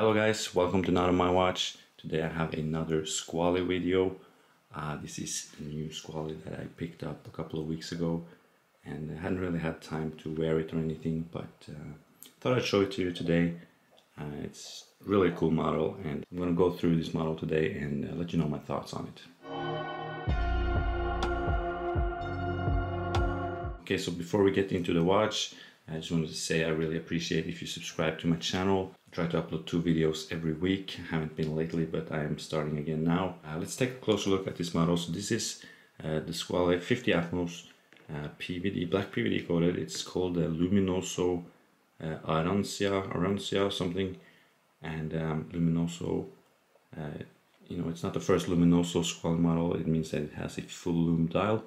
Hello guys, welcome to Not On My Watch. Today I have another Squale video. This is a new Squale that I picked up a couple of weeks ago and I hadn't really had time to wear it or anything, but thought I'd show it to you today. It's really a cool model and I'm going to go through this model today and let you know my thoughts on it. Okay, so before we get into the watch, I just wanted to say I really appreciate if you subscribe to my channel. I try to upload 2 videos every week. I haven't been lately, but I am starting again now. Let's take a closer look at this model. So this is the Squale 50 Atmos PVD, black PVD coated. It's called the Luminoso Arancia or something. And Luminoso, it's not the first Luminoso Squale model. It means that it has a full lume dial,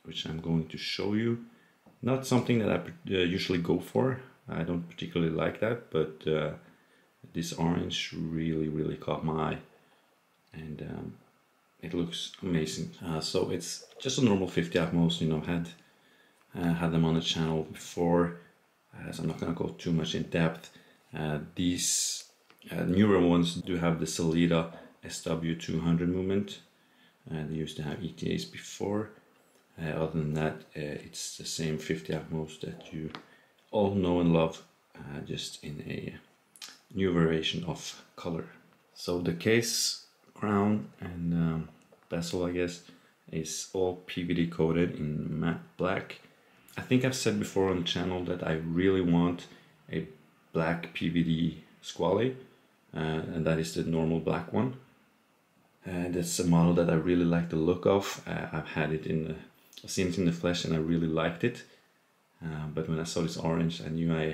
which I'm going to show you. Not something that I usually go for. I don't particularly like that, but this orange really caught my eye, and it looks amazing. So it's just a normal 50 Atmos. Had them on the channel before, so I'm not gonna go too much in depth. These newer ones do have the Salida SW200 movement. They used to have ETAs before. Other than that, it's the same 50 Atmos that you all know and love, just in a new variation of color. So the case, crown and bezel, I guess, is all PVD coated in matte black. I think I've said before on the channel that I really want a black PVD Squale, and that is the normal black one. That's a model that I really like the look of. I've seen it in the flesh and I really liked it, but when I saw this orange I knew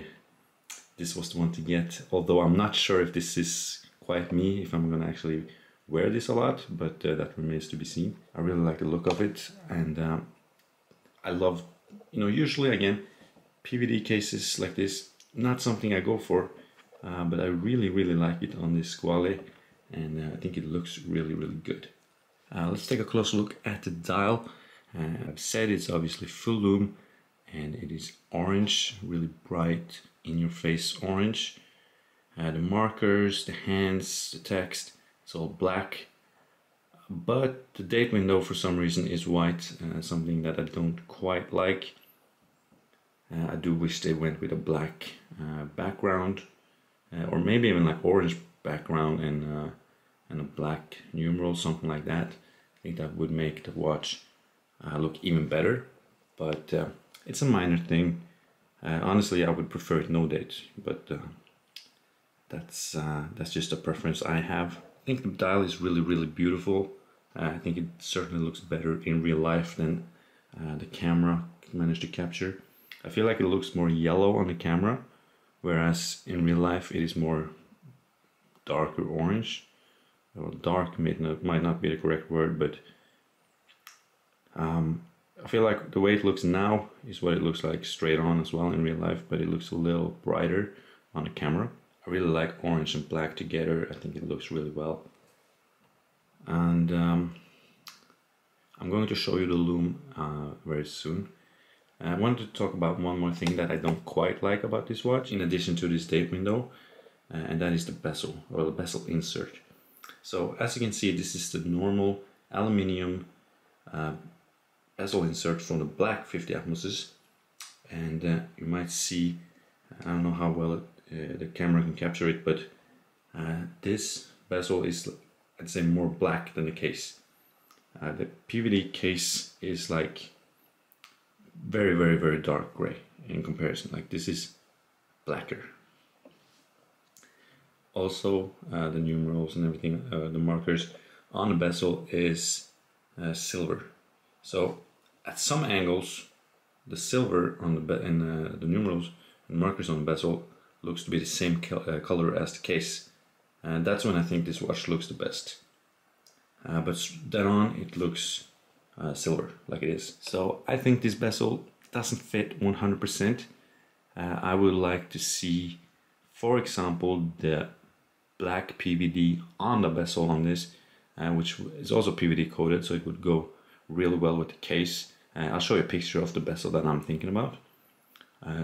this was the one to get, although I'm not sure if this is quite me, if I'm gonna actually wear this a lot, but that remains to be seen. I really like the look of it, and I love, usually again, PVD cases like this, not something I go for, but I really like it on this Squale, and I think it looks really good. Let's take a closer look at the dial. I've said it's obviously full lume and it is orange, really bright in your face orange. The markers, the hands, the text, it's all black, but the date window for some reason is white, something that I don't quite like. I do wish they went with a black background, or maybe even like orange background and a black numeral, something like that. I think that would make the watch look even better, but it's a minor thing. Honestly, I would prefer it no date, but that's just a preference I have. I think the dial is really beautiful. I think it certainly looks better in real life than the camera managed to capture. I feel like it looks more yellow on the camera, whereas in real life it is more darker orange. Or dark might not be the correct word, but I feel like the way it looks now is what it looks like straight on as well in real life, but it looks a little brighter on the camera. I really like orange and black together. I think it looks really well. And I'm going to show you the lume very soon. I wanted to talk about one more thing that I don't quite like about this watch, in addition to this date window, and that is the bezel, or the bezel insert. So as you can see, this is the normal aluminium bezel insert from the black 50 Atmoses, and you might see, I don't know how well the camera can capture it, but this bezel is, I'd say, more black than the case. The PVD case is like very dark gray in comparison. Like, this is blacker. Also, the numerals and everything, the markers on the bezel is silver. So at some angles, the silver on the numerals and markers on the bezel looks to be the same color as the case, and that's when I think this watch looks the best. But then on, it looks silver, like it is. So I think this bezel doesn't fit 100%. I would like to see, for example, the black PVD on the bezel on this, which is also PVD coated, so it would go really well with the case. I'll show you a picture of the bezel that I'm thinking about.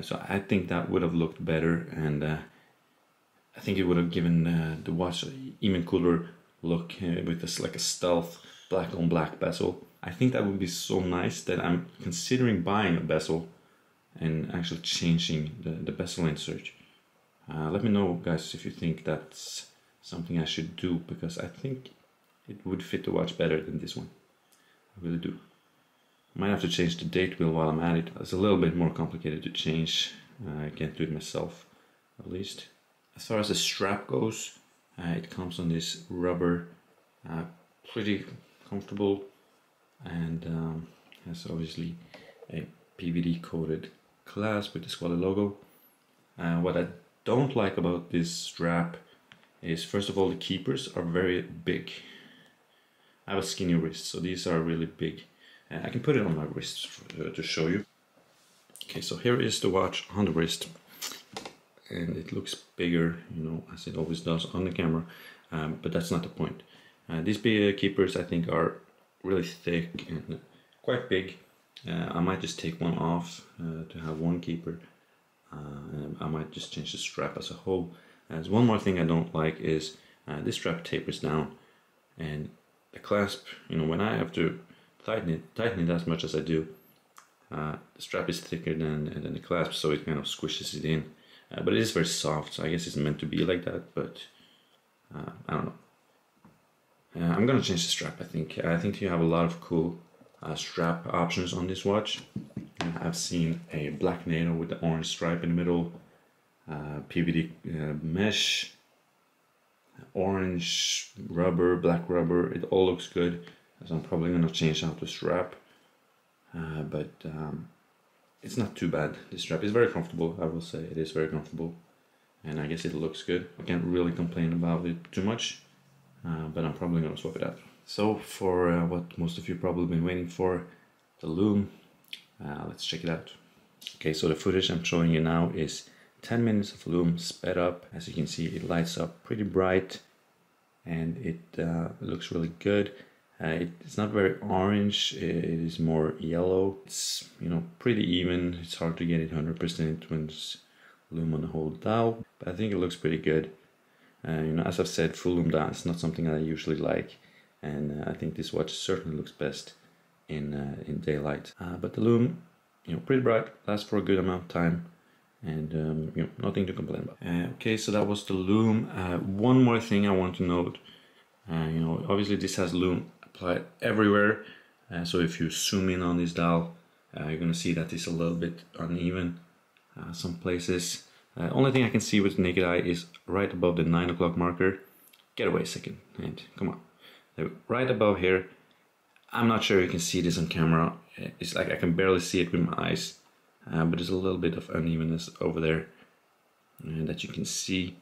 So I think that would have looked better, and I think it would have given the watch an even cooler look with this like a stealth black on black bezel. I think that would be so nice that I'm considering buying a bezel and actually changing the bezel insert. Let me know, guys, if you think that's something I should do, because I think it would fit the watch better than this one. I really do. Might have to change the date wheel while I'm at it. It's a little bit more complicated to change. I can't do it myself, at least. As far as the strap goes, it comes on this rubber, pretty comfortable, and has obviously a PVD coated clasp with the Squale logo. What I don't like about this strap is, first of all, the keepers are very big. I have a skinny wrist, so these are really big. I can put it on my wrist to show you. Okay, so here is the watch on the wrist, and it looks bigger, you know, as it always does on the camera, but that's not the point. These big keepers, I think, are really thick and quite big. I might just take one off to have one keeper. I might just change the strap as a whole. As one more thing I don't like is this strap tapers down, and the clasp, you know, when I have to tighten it as much as I do, the strap is thicker than the clasp, so it kind of squishes it in. But it is very soft, so I guess it's meant to be like that, but I don't know. I'm gonna change the strap, I think. I think you have a lot of cool strap options on this watch. I've seen a black NATO with the orange stripe in the middle, PVD mesh, orange rubber, black rubber. It all looks good, so I'm probably gonna change out the strap. But it's not too bad. This strap is very comfortable, I will say. It is very comfortable, and I guess it looks good. I can't really complain about it too much, but I'm probably gonna swap it out. So for what most of you probably been waiting for, the lume, let's check it out. Okay, so the footage I'm showing you now is 10 minutes of lume sped up. As you can see, it lights up pretty bright, and it looks really good. It's not very orange, it is more yellow. It's, you know, pretty even. It's hard to get it 100% when it's lume on the whole dial, but I think it looks pretty good. You know, as I've said, full lume dial is not something I usually like, and I think this watch certainly looks best in daylight. But the lume, you know, pretty bright, lasts for a good amount of time, and you know, nothing to complain about. Okay, so that was the lume. One more thing I want to note. You know, obviously this has lume applied everywhere, so if you zoom in on this dial, you're gonna see that it's a little bit uneven some places. Only thing I can see with the naked eye is right above the 9 o'clock marker. Get away a second, and come on. Right above here, I'm not sure you can see this on camera. It's like I can barely see it with my eyes, but there's a little bit of unevenness over there that you can see.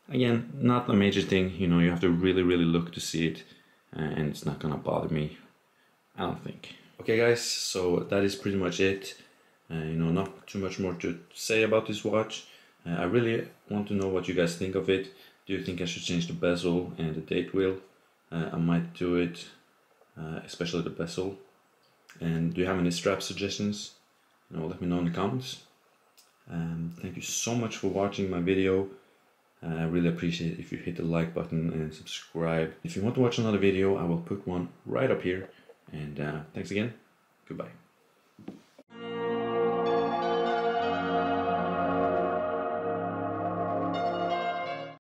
Again, not a major thing, you know, you have to really look to see it, and it's not gonna bother me, I don't think. Okay guys, so that is pretty much it. You know, not too much more to say about this watch. I really want to know what you guys think of it. Do you think I should change the bezel and the date wheel? I might do it, especially the bezel. And do you have any strap suggestions? You know, let me know in the comments. Thank you so much for watching my video. I really appreciate it if you hit the like button and subscribe. If you want to watch another video, I will put one right up here. And thanks again. Goodbye.